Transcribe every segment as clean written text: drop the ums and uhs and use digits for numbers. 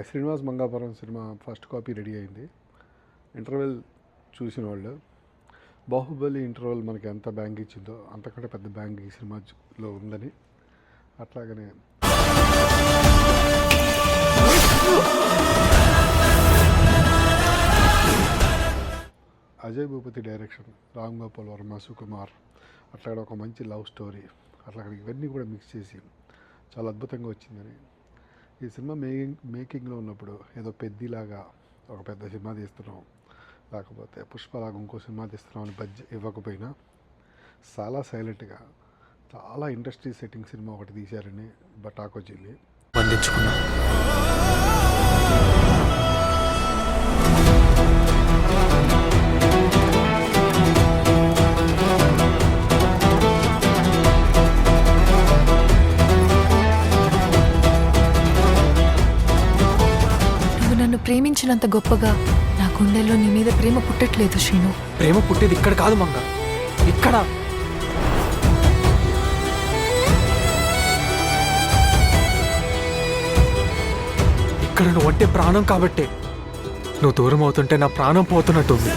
Srinivas Mangapuram cinema first copy ready అయింది. Interval చూసిన వాళ్ళు బాహుబలి ఇంటర్వెల్ మనకి ఎంత బ్యాంక్ ఇచ్చిందో అంతకంటే పెద్ద బ్యాంక్ ఈ సినిమాలో ఉందని, అట్లాగనే అజయ్ భూపతి డైరెక్షన్, రామ్ గోపాల్ వర్మ, సుకుమార్, అట్లా ఒక మంచి లవ్ స్టోరీ, అట్లా ఇవన్నీ కూడా మిక్స్ చేసి చాలా అద్భుతంగా వచ్చిందని. ఈ సినిమా మేకింగ్లో ఉన్నప్పుడు ఏదో పెద్దిలాగా ఒక పెద్ద సినిమా తీస్తున్నాం, లేకపోతే పుష్పలాగా ఇంకో సినిమా తీస్తున్నాం అని బడ్జెట్ ఇవ్వకపోయినా చాలా సైలెంట్గా చాలా ఇండస్ట్రీ సెట్టింగ్ సినిమా ఒకటి తీశారని టాక్ వచ్చింది. బంధించుకున్నా నన్ను ప్రేమించినంత గొప్పగా నా గుండెల్లో నీ మీద ప్రేమ పుట్టట్లేదు శ్రీను. ప్రేమ పుట్టేది ఇక్కడ కాదు మంగ, ఇక్కడ. ఇక్కడ నువ్వు అంటే ప్రాణం కాబట్టే నువ్వు దూరం అవుతుంటే నా ప్రాణం పోతున్నట్టుంది.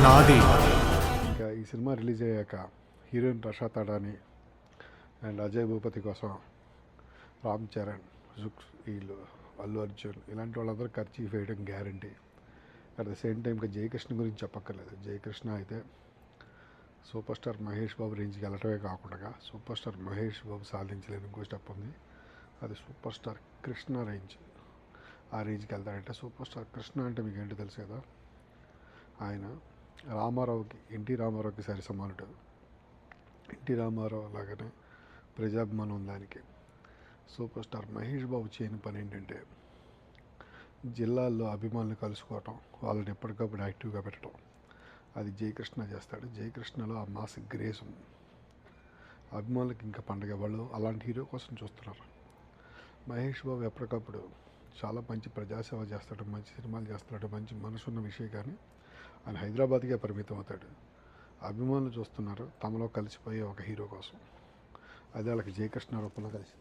నాది. ఇంకా ఈ సినిమా రిలీజ్ అయ్యాక హీరోయిన్ రషా తడాని అండ్ అజయ్ భూపతి కోసం రామ్ చరణ్, వీళ్ళు అల్లు అర్జున్ ఇలాంటి వాళ్ళందరూ ఖర్చు వేయడం guarantee. At the same time ఇంకా జయకృష్ణ గురించి చెప్పక్కర్లేదు. జయకృష్ణ అయితే సూపర్ స్టార్ మహేష్ బాబు రేంజ్కి వెళ్ళటమే కాకుండా సూపర్ స్టార్ మహేష్ బాబు సాధించలేని ఇంకో స్టెప్ ఉంది, అది సూపర్ స్టార్ కృష్ణ రేంజ్. ఆ రేంజ్కి వెళ్తాడంటే సూపర్ స్టార్ కృష్ణ అంటే మీకు ఏంటో తెలుసు కదా, ఆయన రామారావుకి, ఎన్టీ రామారావుకి సరి సమానుడు. ఎన్టీ రామారావు లాగానే ప్రజాభిమానం ఉంది దానికి. సూపర్ స్టార్ మహేష్ బాబు చేయని పని ఏంటంటే జిల్లాల్లో అభిమానులు కలుసుకోవటం, వాళ్ళని ఎప్పటికప్పుడు యాక్టివ్గా పెట్టడం. అది జయకృష్ణ చేస్తాడు. జయకృష్ణలో ఆ మాస్ గ్రేస్ ఉంది. అభిమానులకి ఇంకా పండగ, వాళ్ళు అలాంటి హీరో కోసం చూస్తున్నారు. మహేష్ బాబు ఎప్పటికప్పుడు చాలా మంచి ప్రజాసేవ చేస్తాడు, మంచి సినిమాలు చేస్తాడు, మంచి మనసున్న విషయం. కానీ ఆయన హైదరాబాద్కే పరిమితం అవుతాడు. అభిమానులు చూస్తున్నారు తమలో కలిసిపోయే ఒక హీరో కోసం. అదే వాళ్ళకి జయకృష్ణ రూపంలో కలిసి